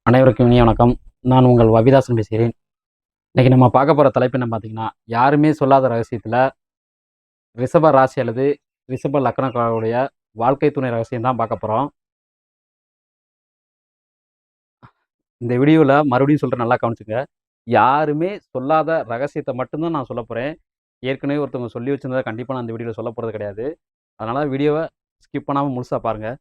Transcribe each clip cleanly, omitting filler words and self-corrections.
அனைவருக்கும் இனிய வணக்கம். நான் உங்கள் வவிதாசன் பேசுகிறேன். இன்னைக்கு நம்ம பார்க்க போகிற தலைப்பு என்ன பார்த்தீங்கன்னா, யாருமே சொல்லாத ரகசியத்தில் ரிஷப ராசி அல்லது ரிஷப லக்னக்காரருடைய வாழ்க்கை துணை ரகசியம் தான் பார்க்க போகிறோம். இந்த வீடியோவில் மறுபடியும் சொல்கிறேன், நல்லா கவனிச்சுங்க. யாருமே சொல்லாத ரகசியத்தை மட்டும்தான் நான் சொல்ல போகிறேன். ஏற்கனவே ஒருத்தவங்க சொல்லி வச்சிருந்ததை கண்டிப்பாக நான் இந்த வீடியோவில் சொல்ல போகிறது கிடையாது. அதனால் வீடியோவை ஸ்கிப் பண்ணாமல் முழுசாக பாருங்கள்.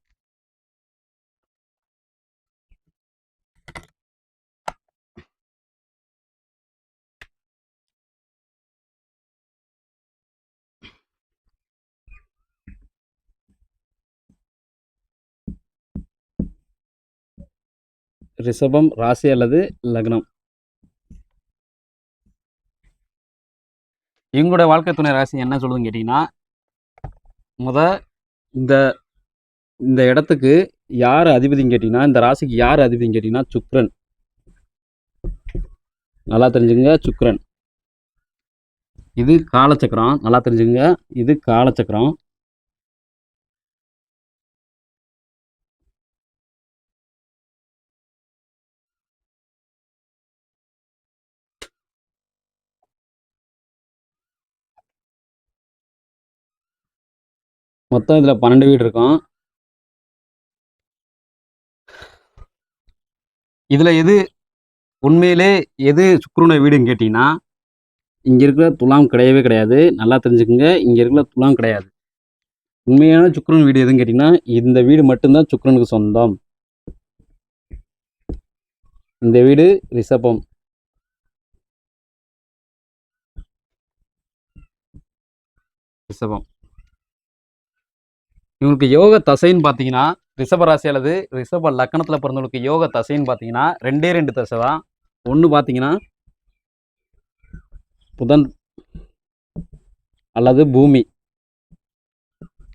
ரிஷபம் ராசி அல்லது லக்னம், இவங்களோட வாழ்க்கை துணை ராசி என்ன சொல்லுதுன்னு கேட்டிங்கன்னா, இந்த இந்த இடத்துக்கு யார் அதிபதின்னு கேட்டிங்கன்னா, இந்த ராசிக்கு யார் அதிபதின்னு கேட்டிங்கன்னா சுக்கிரன். நல்லா தெரிஞ்சுக்கங்க, சுக்கிரன். இது காலச்சக்கரம், நல்லா தெரிஞ்சுக்கங்க, இது காலச்சக்கரம். மொத்தம் இதில் 12 வீடு இருக்கும். இதில் எது உண்மையிலே எது சுக்கிரனுடைய வீடுன்னு கேட்டிங்கன்னா, இங்கே இருக்கிற துலாம் கிடையவே கிடையாது. நல்லா தெரிஞ்சுக்கங்க, இங்கே இருக்கிற துலாம் கிடையாது. உண்மையான சுக்கிரன் வீடு எதுன்னு கேட்டிங்கன்னா, இந்த வீடு மட்டும்தான் சுக்கிரனுக்கு சொந்தம். இந்த வீடு ரிஷபம். ரிஷபம் இவங்களுக்கு யோக தசைன்னு பார்த்தீங்கன்னா, ரிஷபராசி அல்லது ரிஷப லக்கணத்தில் பிறந்தவங்களுக்கு யோக தசைன்னு பார்த்தீங்கன்னா 2 தசை தான். ஒன்று பார்த்தீங்கன்னா புதன் அல்லது பூமி.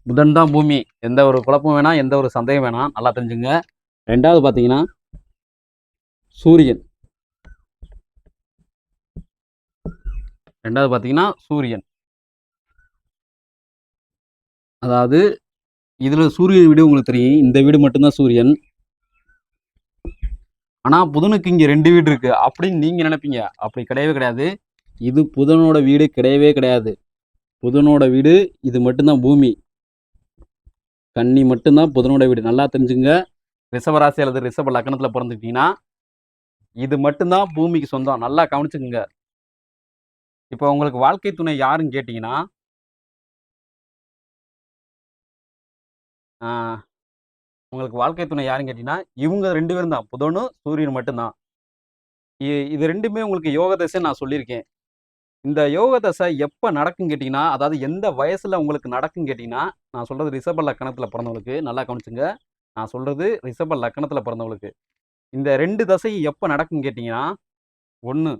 புதன் தான் பூமி. எந்த ஒரு குழப்பம் வேணாம், எந்த ஒரு சந்தேகம் வேணாம், நல்லா தெரிஞ்சுங்க. ரெண்டாவது பார்த்தீங்கன்னா சூரியன். சூரியன். அதாவது இதில் சூரியன் வீடு உங்களுக்கு தெரியும், இந்த வீடு மட்டும்தான் சூரியன். ஆனால் புதனுக்கு இங்கே 2 வீடு இருக்குது அப்படின்னு நீங்கள் நினைப்பீங்க. அப்படி கிடையவே கிடையாது. இது புதனோட வீடு கிடையவே கிடையாது. புதனோட வீடு இது மட்டும்தான் பூமி. கன்னி மட்டும்தான் புதனோட வீடு. நல்லா தெரிஞ்சுங்க. ரிஷபராசி அல்லது ரிஷப லக்னத்தில் பிறந்துக்கிட்டீங்கன்னா இது மட்டும்தான் பூமிக்கு சொந்தம். நல்லா கவனிச்சுக்குங்க. இப்போ உங்களுக்கு வாழ்க்கை துணை யாருன்னு கேட்டிங்கன்னா, உங்களுக்கு வாழ்க்கை துணை யாருன்னு கேட்டிங்கன்னா, இவங்க 2 பேரும் தான். புதனும் சூரியன் மட்டும்தான். இது 2மே உங்களுக்கு யோக தசைன்னு நான் சொல்லியிருக்கேன். இந்த யோக தசை எப்போ நடக்குன்னு கேட்டிங்கன்னா, அதாவது எந்த வயசில் உங்களுக்கு நடக்குன்னு கேட்டிங்கன்னா, நான் சொல்கிறது ரிஷப லக்கணத்தில் பிறந்தவங்களுக்கு. நல்லா கவனிச்சுங்க. நான் சொல்கிறது ரிஷப லக்கணத்தில் பிறந்தவங்களுக்கு. இந்த 2 தசையும் எப்போ நடக்குன்னு கேட்டிங்கன்னா, 1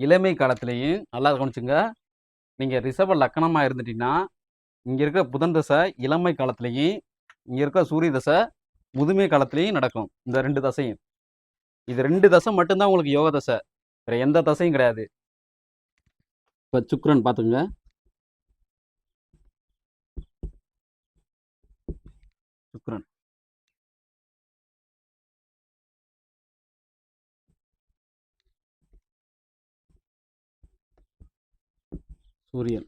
இளமை காலத்திலையும், நல்லா கவனிச்சுங்க. நீங்கள் ரிஷப லக்கணமாக இருந்துட்டீங்கன்னா, இங்கே இருக்க புதன் தசை இளமை காலத்திலையும், இங்கே இருக்க சூரிய தசை முதுமை காலத்திலையும் நடக்கும். இந்த 2 தசையும். இது 2 தசை மட்டும்தான் உங்களுக்கு யோக தசை. வேறு எந்த தசையும் கிடையாது. இப்போ சுக்கிரன் பார்த்துங்க. சுக்கிரன், சூரியன்,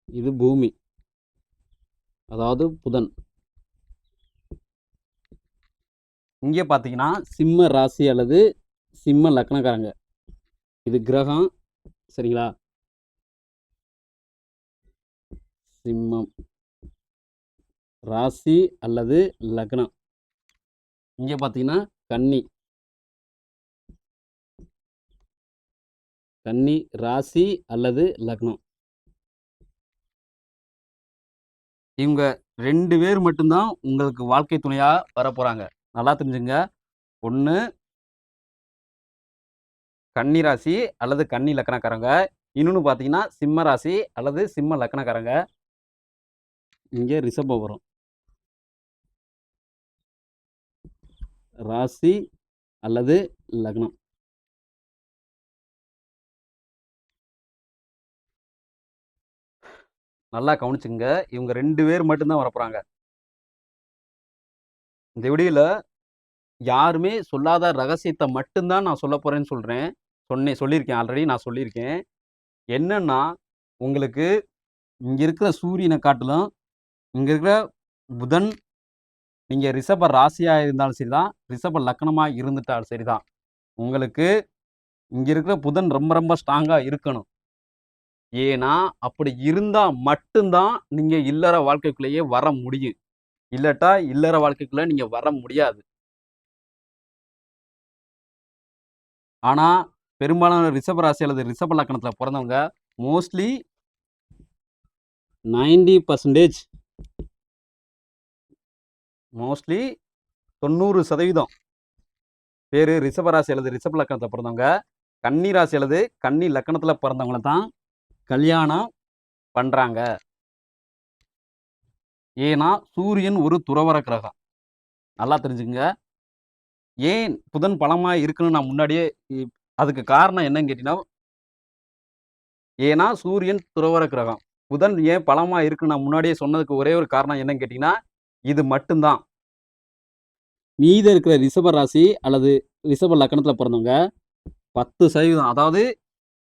இது பூமி, அதாவது புதன். இங்கே பார்த்தீங்கன்னா சிம்ம ராசி அல்லது சிம்ம லக்னக்காரங்க. இது கிரகம், சரிங்களா? சிம்மம் ராசி அல்லது லக்னம். இங்கே பார்த்தீங்கன்னா கன்னி. கன்னி ராசி அல்லது லக்னம். இவங்க 2 பேர் மட்டும்தான் உங்களுக்கு வாழ்க்கை துணையாக வர போகிறாங்க. நல்லா தெரிஞ்சுங்க. 1 கன்னி ராசி அல்லது கன்னி லக்கணக்காரங்க. இன்னொன்று பார்த்தீங்கன்னா சிம்ம ராசி அல்லது சிம்ம லக்கணக்காரங்க. இங்கே ரிஷபம் வரும். ராசி அல்லது லக்னம். நல்லா கவனிச்சுங்க. இவங்க 2 பேர் மட்டும் தான் வரப்போறாங்க. இந்த வீடியோல யாருமே சொல்லாத ரகசியத்த மட்டும் தான் நான் சொல்லப் போறேன்னு சொல்றேன். சொல்லியிருக்கேன். ஆல்ரெடி நான் சொல்லியிருக்கேன். என்னன்னா, உங்களுக்கு இங்க இருக்கிற சூரியன காட்டிலும், இங்க இருக்கிற புதன் நீங்க ரிஷப ராசியா இருந்தாலும் சரிதான், ரிஷப லக்னமா இருந்துட்டாலும் சரிதான். உங்களுக்கு இங்க இருக்கிற புதன் ரொம்ப ரொம்ப ஸ்ட்ராங்கா இருக்கணும். ஏன்னா, அப்படி இருந்தா மட்டும் தான் நீங்க இல்லற வாழ்க்கைக்குள்ளேயே வர முடியும். இல்லாட்டா இல்லற வாழ்க்கைக்குள்ள நீங்க வர முடியாது. ஆனா, பெரும்பாலான ரிஷப ராசி அல்லது ரிஷப லக்னத்தில பொறந்தவங்க மோஸ்ட்லி 90% மோஸ்ட்லி 90% பேரு ரிஷப ராசி அல்லது ரிஷப லக்னத்தில பொறந்தவங்க, கன்னி ராசி அல்லது கன்னி லக்னத்தில பொறந்தவங்கள தான் கல்யாணம் பண்றாங்க. ஏன்னா, சூரியன் ஒரு துறவற கிரகம். நல்லா தெரிஞ்சுக்கங்க. ஏன் புதன் பலமா இருக்குன்னு நான் முன்னாடியே அதுக்கு காரணம் என்னன்னு கேட்டீங்கன்னா, ஏன்னா சூரியன் துறவற கிரகம். புதன் ஏன் பலமா இருக்குன்னு நான் முன்னாடியே சொன்னதுக்கு ஒரே ஒரு காரணம் என்னன்னு கேட்டீங்கன்னா, இது மட்டும் தான். மீதம் இருக்கிற ரிஷப ராசி அல்லது ரிஷப லக்னத்தில பொறந்தவங்க 10% அதாவது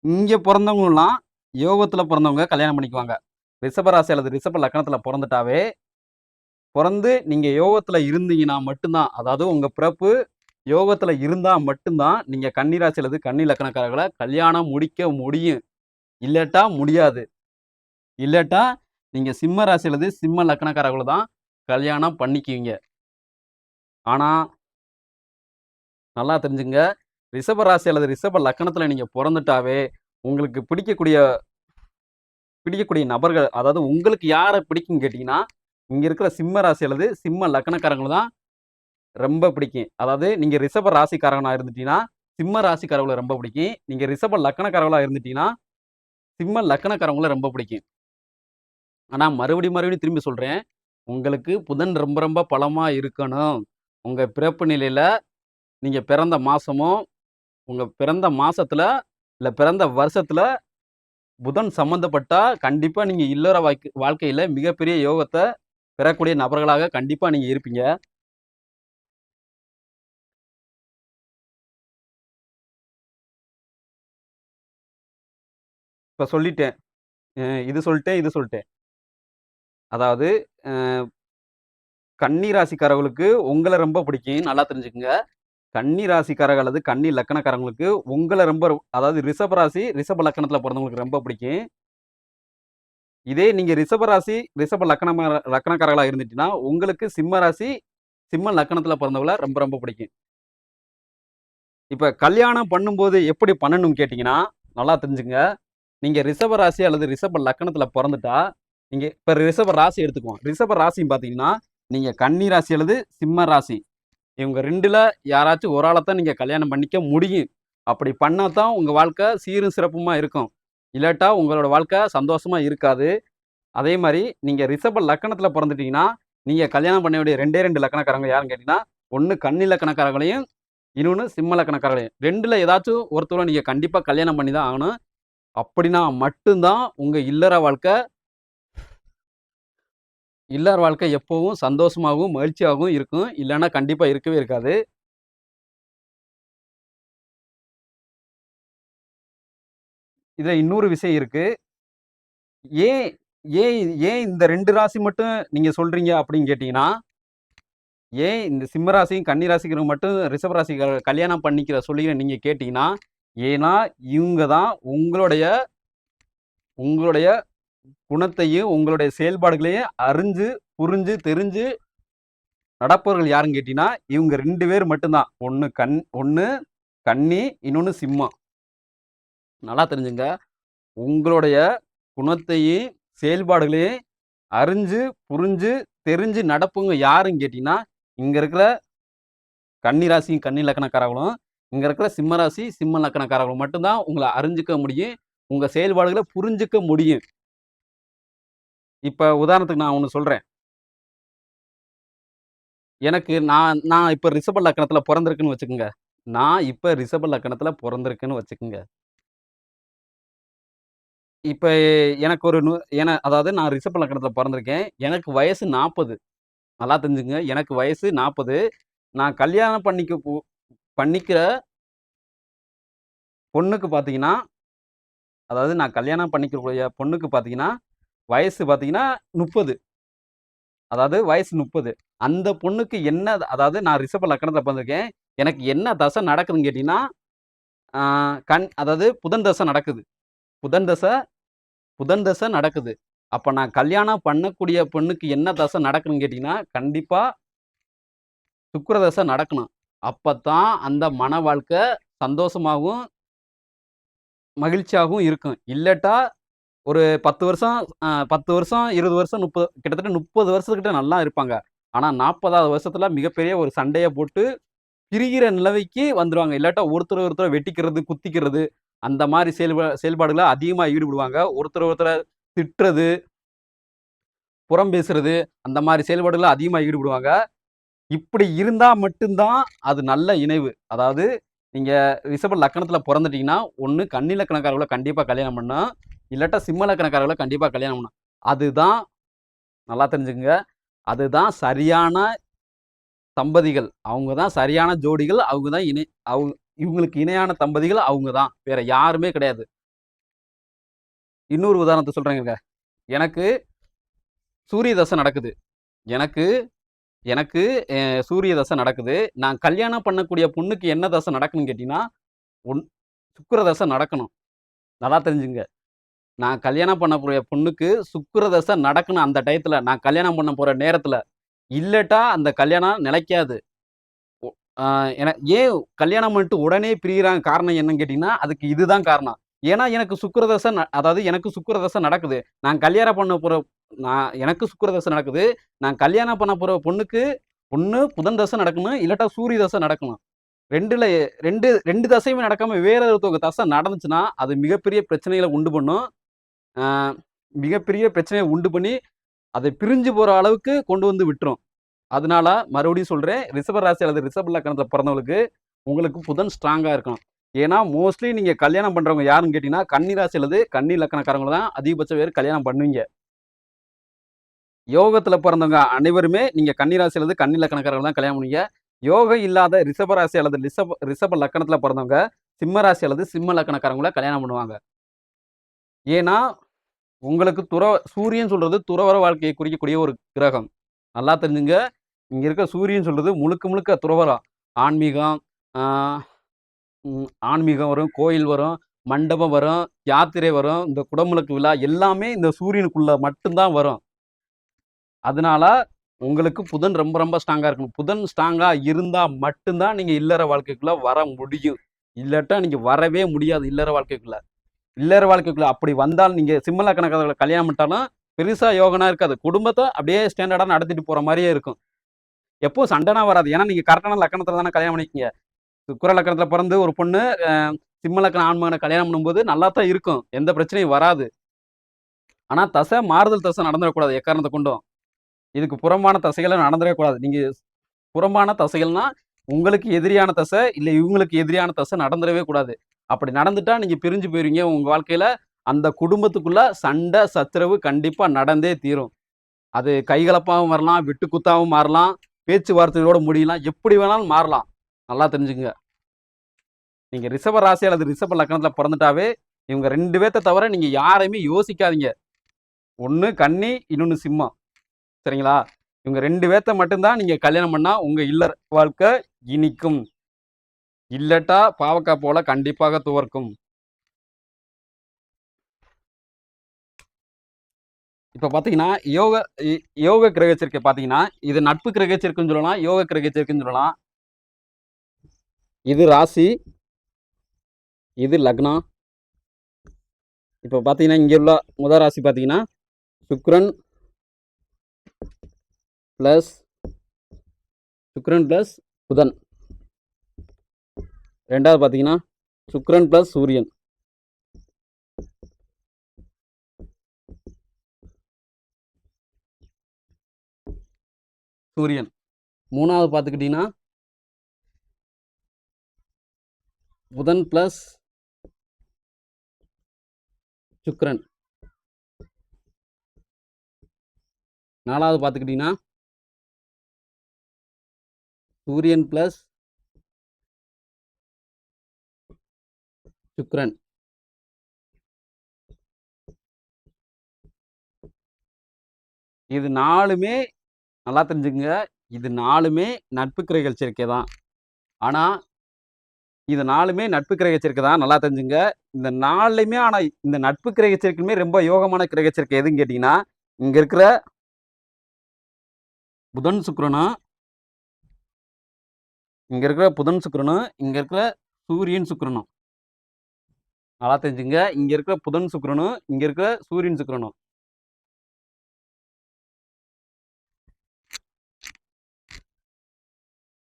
இங்க பொறந்தவங்கலாம் யோகத்தில பொறந்தவங்க கல்யாணம் பண்ணிக்குவாங்க. ரிஷப ராசி அல்லது ரிஷப லக்னத்தில பொறந்துட்டாவே, பொறந்து நீங்க யோகத்தில இருந்தீங்கன்னா மட்டும் தான், அதாவது உங்க பிறப்பு யோகத்தில இருந்தா மட்டும் தான், நீங்க கன்னி ராசி அல்லது கன்னி லக்னக்காரர்கள கல்யாணம் முடிக்க முடியும். இல்லாட்டா முடியாது. இல்லாட்டா நீங்க சிம்ம ராசி அல்லது சிம்ம லக்னக்காரர்கள தான் கல்யாணம் பண்ணிக்குவீங்க. ஆனா, நல்லா தெரிஞ்சுங்க. ரிஷப ராசி அல்லது ரிஷப லக்னத்தில நீங்க பொறந்துட்டாவே, உங்களுக்கு பிடிக்கக்கூடிய நபர்கள், அதாவது உங்களுக்கு யார பிடிக்கும்னு கேட்டீங்கன்னா, இங்க இருக்கிற சிம்ம ராசி அல்லது சிம்ம லக்னக்காரங்கள தான் ரொம்ப பிடிக்கும். அதாவது நீங்க ரிஷப ராசிக்காரனா இருந்துட்டீங்கன்னா, சிம்ம ராசிக்காரங்கள ரொம்ப பிடிக்கும். நீங்க ரிஷப லக்னக்காரங்களா இருந்துட்டீங்கன்னா, சிம்ம லக்னக்காரங்கள ரொம்ப பிடிக்கும். ஆனா மறுபடியும் திரும்பி சொல்றேன். உங்களுக்கு புதன் ரொம்ப ரொம்ப பலமா இருக்கணும். உங்க பிறப்பு நிலையில நீங்க பிறந்த மாசமும், உங்க பிறந்த மாசத்துல, இல்ல பிறந்த வருஷத்துல புதன் சம்மந்தப்பட்டா, கண்டிப்பா நீங்க இல்லற வாழ்க்கையில மிகப்பெரிய யோகத்த பெறக்கூடிய நபர்களாக கண்டிப்பா நீங்க இருப்பீங்க. இப்ப சொல்லிட்டேன். இது சொல்லிட்டேன், இது சொல்லிட்டேன். அதாவது அ கன்னி ராசிக்காரர்களுக்கு உங்கள ரொம்ப பிடிக்கும். நல்லா தெரிஞ்சுக்கங்க. கன்னி ராசிக்காரர்கள் அல்லது கன்னி லக்னக்காரங்களுக்கு உங்கள ரொம்ப அதாவது ரிஷப ராசி, ரிஷப லக்னத்தில பொறந்தவங்களுக்கு ரொம்ப பிடிக்கும். இதே நீங்க ரிஷப ராசி, ரிஷப லக்னக்காரர்களா இருந்துட்டீங்கன்னா, உங்களுக்கு சிம்ம ராசி, சிம்ம லக்னத்தில பொறந்தவங்கள ரொம்ப ரொம்ப பிடிக்கும். இப்ப கல்யாணம் பண்ணும்போது எப்படி பண்ணணும்னு கேட்டீங்கன்னா, நல்லா தெரிஞ்சுக்கங்க. நீங்க ரிஷப ராசி அல்லது ரிஷப லக்னத்தில பொறந்துட்டா, நீங்க இப்ப ரிஷப ராசி எடுத்துக்குவோம். ரிஷப ராசின்னு பார்த்தீங்கன்னா, நீங்க கன்னி ராசி அல்லது சிம்ம ராசி. இவங்க 2ல யாராச்சும் ஒரு ஆளத்தான் நீங்க கல்யாணம் பண்ணிக்க முடியும். அப்படி பண்ணா தான் உங்க வாழ்க்கை சீரும் சிறப்புமா இருக்கும். இல்லாட்டா உங்களோட வாழ்க்கை சந்தோஷமா இருக்காது. அதே மாரி நீங்க ரிஷப லக்னத்தில பொறந்துட்டீங்கன்னா, நீங்க கல்யாணம் பண்ண வேண்டிய 2 லக்னக்காரங்க யாருன்னு கேட்டீங்கன்னா, ஒண்ணு கன்னி லக்னக்காரங்களையும், இன்னொன்னு சிம்ம லக்னக்காரங்களையும். 2ல ஏதாச்சும் ஒருத்தர நீங்க கண்டிப்பா கல்யாணம் பண்ணி தான் ஆகணும். அப்படின்னா மட்டும் தான் உங்க இல்லற வாழ்க்கை எப்பவும் சந்தோஷமாவும், மகிழ்ச்சியாகவும் இருக்கும். இல்லன்னா கண்டிப்பா இருக்கவே இருக்காது. இதுல இன்னொரு விஷயம் இருக்கு. ஏன் ஏன் ஏன் இந்த 2 ராசி மட்டும் நீங்க சொல்றீங்க அப்படின்னு கேட்டீங்கன்னா, ஏன் இந்த சிம்ம ராசியும், கன்னி ராசிக்கிறவங்க மட்டும் ரிஷப ராசிக்காரர கல்யாணம் பண்ணிக்கிற சொல்லி நீங்க கேட்டீங்கன்னா, ஏன்னா இவங்க தான் உங்களுடைய குணத்தையும், உங்களுடைய செயல்பாடுகளையும் அறிஞ்சு, புரிஞ்சு, தெரிஞ்சு நடப்பவர்கள் யாருன்னு கேட்டீங்கன்னா, இவங்க 2 பேர் மட்டும் தான். ஒண்ணு கன்னி, இன்னொன்னு சிம்மம். நல்லா தெரிஞ்சுங்க. உங்களுடைய குணத்தையும், செயல்பாடுகளையும் அறிஞ்சு, புரிஞ்சு, தெரிஞ்சு நடப்பவங்க யாருன்னு கேட்டீங்கன்னா, இங்க இருக்கிற கன்னி ராசியும், கன்னி லக்னக்காரர்களும், இங்க இருக்கிற சிம்ம ராசி, சிம்ம லக்னக்காரர்களும் மட்டும் தான் உங்கள அறிஞ்சுக்க முடியும். உங்க செயல்பாடுகள புரிஞ்சுக்க முடியும். இப்ப உதாரணத்துக்கு நான் ஒண்ணு சொல்றேன். எனக்கு நான் நான் இப்ப ரிஷப லக்னத்தில பொறந்திருக்கேன்னு வச்சுக்கங்க. நான் இப்ப ரிஷப லக்னத்தில பொறந்திருக்கேன்னு வச்சுக்கங்க. இப்ப எனக்கு ஒரு அதாவது நான் ரிஷப லக்னத்துல பொறந்திருக்கேன். எனக்கு வயசு 40. நல்லா தெரிஞ்சுக்கங்க. எனக்கு வயசு 40. நான் கல்யாணம் பண்ணிக்கிற பொண்ணுக்கு பார்த்தீங்கன்னா, அதாவது நான் கல்யாணம் பண்ணிக்கக்கூடிய பொண்ணுக்கு பார்த்தீங்கன்னா, வயசு பார்த்தீங்கன்னா 30. அதாவது வயசு 30. அந்த பொண்ணுக்கு என்ன அதாவது நான் ரிஷப லக்னத்துல பொறந்திருக்கேன். எனக்கு என்ன தசை நடக்குதுன்னு கேட்டீங்கன்னா, ஆ அதாவது புதன் தசை நடக்குது. புதன் தசை புதன் தசை நடக்குது. அப்ப நான் கல்யாணம் பண்ணக்கூடிய பொண்ணுக்கு என்ன தசை நடக்குதுன்னு கேட்டீங்கன்னா, கண்டிப்பா சுக்கிர தசை நடக்கணும். அப்பத்தான் அந்த மன வாழ்க்கை சந்தோஷமாவும், மகிழ்ச்சியாகவும் இருக்கும். இல்லட்டா ஒரு 10 வருஷம் 10 வருஷம், 20 வருஷம், 30 கிட்டத்தட்ட 30 வருஷத்துக்கிட்ட நல்லா இருப்பாங்க. ஆனா 40வது வருஷத்துல மிகப்பெரிய ஒரு சண்டைய போட்டு பிரிகிற நிலைமைக்கு வந்துருவாங்க. இல்லாட்டா ஒருத்தர வெட்டிக்கிறது, குத்திக்கிறது அந்த மாரி செயல்பாடுகள்ல அதிகமா ஈடுபடுவாங்க. ஒருத்தர திட்டுறது, புறம் பேசுறது அந்த மாரி செயல்பாடுகள்ல அதிகமா ஈடுபடுவாங்க. இப்படி இருந்தா மட்டும் தான் அது நல்ல இணைவு. அதாவது நீங்க ரிஷப லக்னத்துல பொறந்துட்டீங்கன்னா, ஒண்ணு கன்னி லக்னக்காரர்கள கண்டிப்பா கல்யாணம் பண்ணணும். இல்லாட்டா சிம்ம லக்னக்காரர்கள கண்டிப்பா கல்யாணம் பண்ணணும். அதுதான் நல்லா தெரிஞ்சுக்கங்க. அதுதான் சரியான தம்பதிகள். அவங்க தான் சரியான ஜோடிகள். அவங்க தான் இவங்களுக்கு இணையான தம்பதிகள் அவங்க தான். வேற யாருமே கிடையாது. இன்னொரு உதாரணத்த சொல்றேங்கங்க. எனக்கு சூரிய தசை நடக்குது. எனக்கு எனக்கு சூரிய தசை நடக்குது. நான் கல்யாணம் பண்ணக்கூடிய பொண்ணுக்கு என்ன தசை நடக்கும்னு கேட்டீங்கன்னா, ஒன் சுக்கிர தசை நடக்கணும். நல்லா தெரிஞ்சுக்கங்க. நான் கல்யாணம் பண்ண போற பொண்ணுக்கு சுக்கிர தசை நடக்கணும் அந்த டயத்துல. நான் கல்யாணம் பண்ண போற நேரத்துல. இல்லட்டா அந்த கல்யாணம் நிலைக்காது. ஒ ஆ ஏன் கல்யாணம் பண்ணிட்டு உடனே பிரியறாங்க காரணம் என்னன்னு கேட்டீங்கன்னா, அதுக்கு இதுதான் காரணம். ஏன்னா எனக்கு சுக்கிர தசை அதாவது எனக்கு சுக்கிர தசை நடக்குது. நான் கல்யாணம் பண்ண போற எனக்கு சுக்கிர தசை நடக்குது. நான் கல்யாணம் பண்ண போற பொண்ணுக்கு ஒண்ணு புதன் தசை நடக்கணும், இல்லாட்டா சூரிய தசை நடக்கணும். 2ல 2 தசையுமே நடக்காம வேற ஒருத்தவங்க தசை நடந்துச்சுன்னா, அது மிகப்பெரிய பிரச்சனைகள உண்டு பண்ணும். ஆ மிகப்பெரிய பிரச்சனைய உண்டு பண்ணி, அதை பிரிஞ்சு போற அளவுக்கு கொண்டு வந்து விட்டுரும். அதனால மறுபடியும் சொல்றேன், ரிஷப ராசி அல்லது ரிஷப லக்னத்துல பிறந்தவங்களுக்கு, உங்களுக்கு புதன் ஸ்ட்ராங்கா இருக்கணும். ஏன்னா, மோஸ்ட்லி நீங்க கல்யாணம் பண்றவங்க யாருன்னு கேட்டீங்கன்னா, கன்னி ராசி அல்லது கன்னி லக்னக்காரங்கள தான் அதிகபட்ச பேர் கல்யாணம் பண்ணுவீங்க. யோகத்துல பிறந்தவங்க அனைவருமே நீங்க கன்னி ராசி அல்லது கன்னி லக்னக்காரங்கள தான் கல்யாணம் பண்ணுவீங்க. யோகம் இல்லாத ரிஷப ராசி அல்லது ரிஷப லக்னத்துல பிறந்தவங்க, சிம்ம ராசி அல்லது சிம்ம லக்னக்காரங்கள கல்யாணம் பண்ணுவாங்க. ஏன்னா, உங்களுக்கு சூரியன் சொல்றது துறவற வாழ்க்கையை குறிக்கக்கூடிய ஒரு கிரகம். நல்லா தெரிஞ்சுங்க. இங்க இருக்க சூரியன் சொல்றது முழுக்க முழுக்க துறவறம். ஆன்மீகம், ஆ ஆன்மீகம் வரும், கோயில் வரும், மண்டபம் வரும், யாத்திரை வரும், இந்த குடமுழுக்கு விழா எல்லாமே இந்த சூரியனுக்குள்ள மட்டும் தான் வரும். அதனால உங்களுக்கு புதன் ரொம்ப ரொம்ப ஸ்ட்ராங்கா இருக்கணும். புதன் ஸ்ட்ராங்கா இருந்தா மட்டும் தான் நீங்க இல்லற வாழ்க்கைக்குள்ள வர முடியும். இல்லாட்டா நீங்க வரவே முடியாது இல்லற வாழ்க்கைக்குள்ள. இல்லற வாழ்க்கைக்குள்ள அப்படி வந்தால் நீங்க சிம்ம லக்னக்காரர்கள கல்யாணம் பண்ணிட்டாலும் பெருசா யோகனா இருக்காது. குடும்பத்த அப்படியே ஸ்டாண்டர்டா நடத்திட்டு போற மாரியே இருக்கும். எப்பவும் சண்டைனா வராது. ஏன்னா நீங்க கரெக்டான லக்கணத்துல தானே கல்யாணம் பண்ணிருக்கீங்க. சுக்கிர லக்கணத்துல பிறந்து ஒரு பொண்ணு சிம்ம லக்ன ஆண்மகன கல்யாணம் பண்ணும்போது நல்லா தான் இருக்கும். எந்த பிரச்சனையும் வராது. ஆனா மாறுதல் தசை நடந்துறக்கூடாது எக்காரணத்த கொண்டும். இதுக்கு புறம்பான தசைகளும் நடந்துறவே கூடாது. நீங்க புறம்பான தசைகள்னா, உங்களுக்கு எதிரியான தசை, இல்ல இவங்களுக்கு எதிரியான தசை நடந்துறவே கூடாது. அப்படி நடந்துட்டா நீங்க பிரிஞ்சு போயிருவீங்க. உங்க வாழ்க்கையில அந்த குடும்பத்துக்குள்ள சண்டை, சச்சரவு கண்டிப்பா நடந்தே தீரும். அது கைகலப்பாவும் வரலாம், விட்டு குத்தாவும் மாறலாம், பேச்சுவார்த்தையோட முடியலாம். எப்படி வேணாலும் மாறலாம். நல்லா தெரிஞ்சுக்கங்க. நீங்க ரிஷப ராசி அல்லது ரிஷப லக்னத்துல பொறந்துட்டாவே, இவங்க 2 பேத்த தவிர நீங்க யாரையுமே யோசிக்காதீங்க. ஒண்ணு கன்னி, இன்னொன்னு சிம்மம். சரிங்களா? இவங்க 2 பேத்த மட்டும் தான் நீங்க கல்யாணம் பண்ணா, உங்க இல்லற வாழ்க்கை இனிக்கும். இல்லட்டா பாவக்கா போல கண்டிப்பாக துவர்க்கும். இப்ப பாத்தீங்கன்னா, யோக யோக கிரக சேர்க்கை பாத்தீங்கன்னா, இது நட்பு கிரக சேர்க்கைன்னு சொல்லலாம், யோக கிரக சேர்க்கைன்னு சொல்லலாம். இது ராசி, இது லக்னம். இப்ப பாத்தீங்கன்னா, இங்க உள்ள ராசி பாத்தீங்கன்னா, சுக்கிரன் பிளஸ் புதன். 2வது பாத்தீங்கன்னா, சுக்கிரன் பிளஸ் சூரியன். சூரியன். 3வது பாத்துக்கிட்டீங்கன்னா, புதன் பிளஸ் சுக்கிரன். 4வது பார்த்துக்கிட்டிங்கன்னா சூரியன் ப்ளஸ் சுக்கிரன். இது 4மே நல்லா தெரிஞ்சுக்கங்க. இது 4மே நட்பு கிரக சேர்க்கை தான். ஆனா, இது 4மே நட்பு கிரக சேர்க்கை தான். நல்லா தெரிஞ்சுங்க. இந்த 4லையுமே ஆனா இந்த நட்பு கிரக சேர்க்கையுமே ரொம்ப யோகமான கிரக சேர்க்கை எதுன்னு கேட்டீங்கன்னா, இங்க இருக்கிற புதன், சுக்கிரனும், இங்க இருக்கிற புதன், சுக்கிரனும், இங்க இருக்கிற சூரியன், சுக்கிரனும். நல்லா தெரிஞ்சுங்க. இங்க இருக்கிற புதன், சுக்கிரனும், இங்க இருக்கிற சூரியன், சுக்கிரனும்.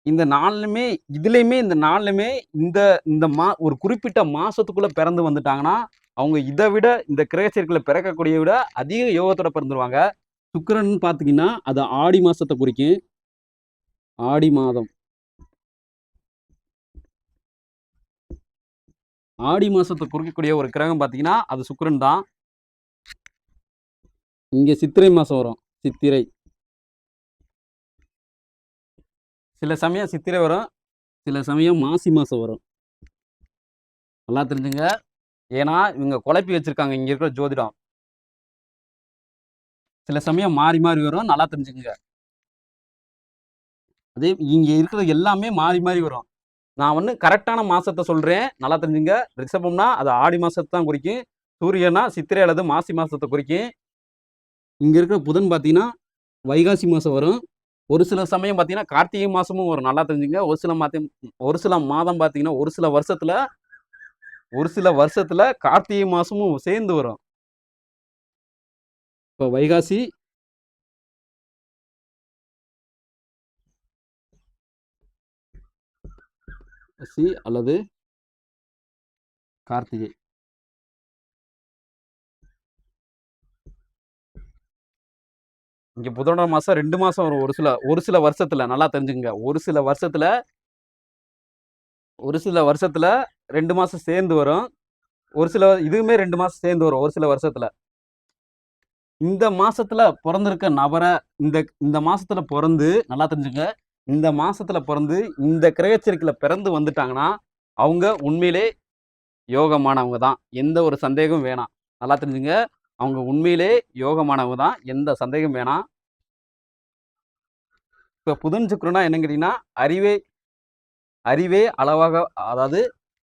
இந்த 4லுமே இதுலயுமே இந்த 4லுமே இந்த இந்த ஒரு குறிப்பிட்ட மாசத்துக்குள்ள பிறந்து வந்துட்டாங்கன்னா, அவங்க இத விட இந்த கிரக சேர்க்கையில பிறக்கக்கூடிய விட அதிக யோகத்தோட பிறந்துருவாங்க. சுக்கிரன் பார்த்தீங்கன்னா, அது ஆடி மாசத்த குறிக்கும். ஆடி மாதம். ஆடி மாசத்த குறிக்கக்கூடிய ஒரு கிரகம் பார்த்தீங்கன்னா, அது சுக்கிரன் தான். இங்க சித்திரை மாசம் வரும். சித்திரை. சில சமயம் சித்திரை வரும். சில சமயம் மாசி மாசம் வரும். நல்லா தெரிஞ்சுங்க. ஏன்னா, இவங்க குழப்பி வச்சிருக்காங்க இங்க இருக்கிற ஜோதிடம். சில சமயம் மாறி, மாறி வரும். நல்லா தெரிஞ்சுக்கங்க. அதே இங்க இருக்கிறது எல்லாமே மாறி, மாறி வரும். நான் வந்து கரெக்ட்டான மாசத்த சொல்றேன். நல்லா தெரிஞ்சுங்க. ரிஷபம்னா அது ஆடி மாசத்த தான் குறிக்கும். சூரியன்னா சித்திரை அல்லது மாசி மாசத்த குறிக்கும். இங்க இருக்கிற புதன் பார்த்தீங்கன்னா, வைகாசி மாசம் வரும். ஒரு சில சமயம் பார்த்தீங்கன்னா, கார்த்திகை மாசமும் வரும். நல்லா தெரிஞ்சுங்க. ஒரு சில மாதம் பார்த்தீங்கன்னா, ஒரு சில வருஷத்துல கார்த்திகை மாசமும் சேர்ந்து வரும். இப்ப வைகாசி அல்லது கார்த்திகை. இங்க புதனோட மாசம் 2 மாசம் வரும். ஒரு சில வருஷத்துல நல்லா தெரிஞ்சுக்கங்க. ஒரு சில வருஷத்துல 2 மாசம் சேர்ந்து வரும். இதுவுமே 2 மாசம் சேர்ந்து வரும். ஒரு சில வருஷத்துல. இந்த மாசத்துல பொறந்திருக்க நபர இந்த இந்த மாசத்துல பொறந்து நல்லா தெரிஞ்சுக்கங்க. இந்த மாசத்துல பொறந்து இந்த கிரக சேர்க்கையில பிறந்து வந்துட்டாங்கன்னா, அவங்க உண்மையிலே யோகமானவங்க தான். எந்த ஒரு சந்தேகமும் வேணாம். நல்லா தெரிஞ்சுங்க. அவங்க உண்மையிலே யோகமானவங்க தான். எந்த சந்தேகமும் வேணாம். இப்ப புதன், சுக்கிரன்னா என்னன்னு கேட்டீங்கன்னா, அறிவே அறிவே அளவாக அதாவது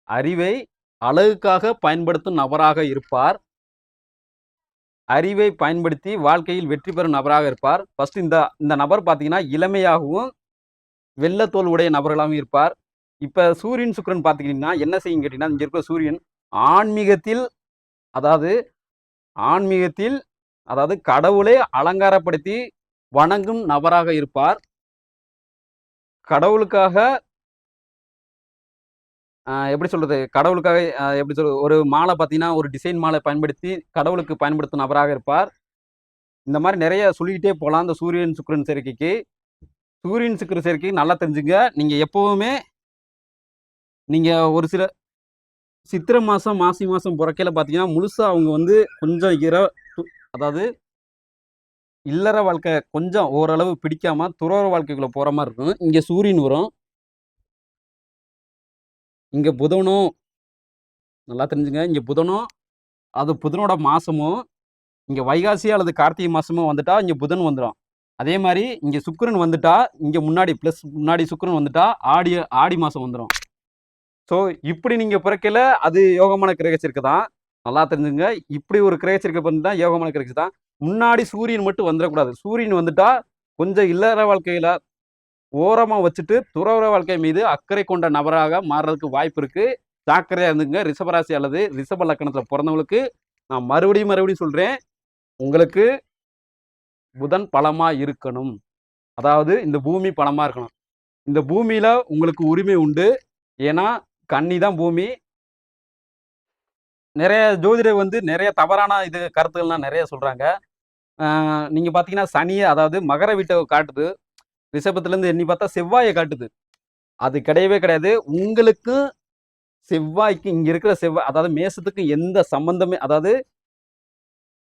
அறிவை அழகுக்காக பயன்படுத்தும் நபராக இருப்பார். அறிவை பயன்படுத்தி வாழ்க்கையில் வெற்றி பெறும் நபராக இருப்பார். ஃபர்ஸ்ட் இந்த இந்த நபர் பார்த்தீங்கன்னா, இளமையாகவும், வெள்ள தோல் உடைய நபர்களாகவும் இருப்பார். இப்ப சூரியன், சுக்கிரன் பார்த்துக்கிட்டீங்கன்னா, என்ன செய்யும் கேட்டீங்கன்னா, இங்க இருக்கிற சூரியன் ஆன்மீகத்தில் அதாவது ஆன்மீகத்தில் அதாவது கடவுளை அலங்காரப்படுத்தி வணங்கும் நபராக இருப்பார். கடவுளுக்காக எப்படி சொல்றது? கடவுளுக்காக எப்படி சொல்றது? ஒரு மாலை பார்த்தீங்கன்னா, ஒரு டிசைன் மாலை பயன்படுத்தி கடவுளுக்கு பயன்படுத்தும் நபராக இருப்பார். இந்த மாரி நெறைய சொல்லிக்கிட்டே போலாம். இந்த சூரியன், சுக்கிரன் சேர்க்கைக்கு. சூரியன், சுக்கிரன் சேர்க்கை நல்லா தெரிஞ்சுங்க. நீங்க எப்பவுமே நீங்க ஒரு சில சித்திரை மாசம், மாசி மாசம் பொறக்கையில பார்த்தீங்கன்னா, முழுசா அவங்க வந்து கொஞ்சம் து அதாவது இல்லற வாழ்க்கை கொஞ்சம் ஓரளவு பிடிக்காம துறவற வாழ்க்கைக்குள்ள போற மாரி இருக்கும். இங்க சூரியன் வரும். இங்க புதனும் நல்லா தெரிஞ்சுங்க. இங்க புதனும் அது புதனோட மாசமும், இங்க வைகாசி அல்லது கார்த்திகை மாசமும் வந்துட்டா, இங்க புதன் வந்துரும். அதே மாரி இங்க சுக்கிரன் வந்துட்டா, இங்க முன்னாடி சுக்கிரன் வந்துட்டா, ஆடி மாசம் வந்துரும். ஸோ, இப்படி நீங்க பிறக்கையில அது யோகமான கிரக சேர்க்கை தான். நல்லா தெரிஞ்சுங்க. இப்படி ஒரு கிரக சேர்க்கை பண்ணிட்டா யோகமான கிரக சேர்க்கை தான். முன்னாடி சூரியன் மட்டும் வந்துரக்கூடாது. சூரியன் வந்துட்டா, கொஞ்சம் இல்லற வாழ்க்கையில ஓரமா வச்சுட்டு, துறவற வாழ்க்கை மீது அக்கறை கொண்ட நபராக மாறுறதுக்கு வாய்ப்பு இருக்கு. ஜாக்கிரதையா இருந்துங்க. ரிஷபராசி அல்லது ரிஷப லக்கணத்துல பொறந்தவங்களுக்கு, நான் மறுபடியும் சொல்றேன். உங்களுக்கு புதன் பலமா இருக்கணும். அதாவது இந்த பூமி பலமா இருக்கணும். இந்த பூமியில உங்களுக்கு உரிமை உண்டு. ஏன்னா, கன்னி தான் பூமி. நெறைய ஜோதிடர் வந்து நெறைய தவறான கருத்துக்கள்லாம் நெறைய சொல்றாங்க. நீங்க பார்த்தீங்கன்னா, அதாவது மகர வீட்ட காட்டுது. ரிஷபத்திலருந்து எண்ணி பார்த்தா செவ்வாய காட்டுது. அது கிடையவே கிடையாது. உங்களுக்கு செவ்வாய்க்கு இங்க இருக்கிற அதாவது மேசத்துக்கு எந்த சம்பந்தமே அதாவது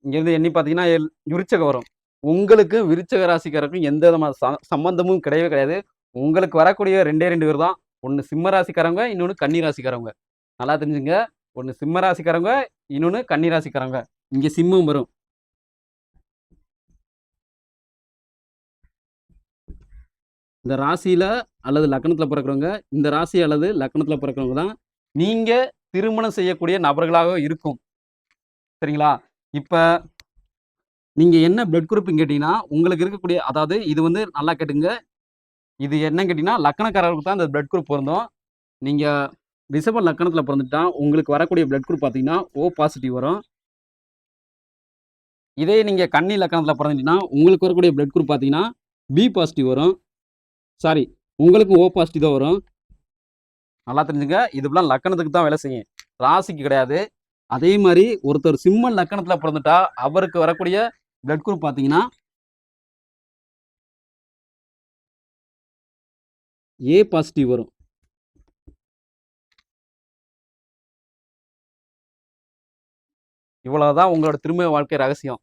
இங்கேருந்து எண்ணி பார்த்தீங்கன்னா, விருச்சகம் வரும். உங்களுக்கு விருச்சக ராசிக்காரருக்கும் எந்த விதமான சம்பந்தமும் கிடையவே கிடையாது. உங்களுக்கு வரக்கூடிய 2 பேர் தான். ஒண்ணு சிம்ம ராசிக்காரவங்க, இன்னொன்னு கன்னி ராசிக்காரவங்க. நல்லா தெரிஞ்சுங்க. ஒண்ணு சிம்ம ராசிக்காரவங்க, இன்னொன்னு கன்னி ராசிக்காரவங்க. இங்க சிம்மம் வரும். இந்த ராசியில அல்லது லக்னத்துல பிறக்கிறவங்க, இந்த ராசி அல்லது லக்னத்துல பிறக்கிறவங்க தான் நீங்க திருமணம் செய்யக்கூடிய நபர்களாக இருக்கும். சரிங்களா? இப்ப நீங்க என்ன பிளட் குரூப்ன்னு கேட்டீங்கன்னா, உங்களுக்கு இருக்கக்கூடிய அதாவது இது வந்து நல்லா கேட்டுங்க. இது என்னன்னு கேட்டீங்கன்னா, லக்னக்காரர்களுக்கு தான் இந்த பிளட் குரூப் பொருந்தும். நீங்க ரிஷப லக்னத்துல பிறந்துட்டா, உங்களுக்கு வரக்கூடிய பிளட் குரூப் பார்த்தீங்கன்னா, ஓ பாசிட்டிவ் வரும். இதே நீங்க கன்னி லக்னத்துல பிறந்துட்டீங்கன்னா, உங்களுக்கு வரக்கூடிய பிளட் குரூப் பார்த்தீங்கன்னா, பி பாசிட்டிவ் வரும். சாரி, உங்களுக்கு ஓ பாசிட்டிவ் தான் வரும். நல்லா தெரிஞ்சுங்க. இதுவெல்லாம் லக்னத்துக்கு தான் வேலை செய்யும். ராசிக்கு கிடையாது. அதே மாரி ஒருத்தர் சிம்ம லக்னத்துல பிறந்துட்டா, அவருக்கு வரக்கூடிய பிளட் குரூப் பார்த்தீங்கன்னா, ஏ பாசிட்டிவ் வரும். இவ்வளவுதான் உங்களோட திருமண வாழ்க்கை ரகசியம்.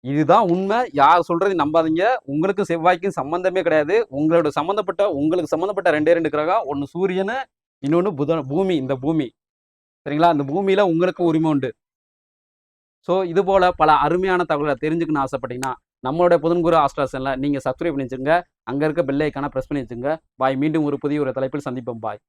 இதுதான் உண்மை. யார் சொல்றதையும் நம்பாதீங்க. உங்களுக்கும் செவ்வாய்க்கும் சம்பந்தமே கிடையாது. உங்களுக்கு சம்பந்தப்பட்ட 2 கிரகம். ஒண்ணு சூரியனு, இன்னொன்னு பூமி. இந்த பூமி. சரிங்களா? இந்த பூமியில உங்களுக்கு உரிமை உண்டு. ஸோ இது போல பல அருமையான தகவல்களை தெரிஞ்சுக்கணும்னு ஆசைப்பட்டீங்கன்னா, நம்மளுடைய புதன்குரு ஆஸ்ட்ரா சேனலை நீங்க சப்ஸ்கிரைப் பண்ணி வச்சுங்க. அங்க இருக்க பெல் ஐகானை பிரஸ் பண்ணி வச்சுங்க. பாய். மீண்டும் ஒரு புதிய தலைப்பில் சந்திப்போம். பாய்.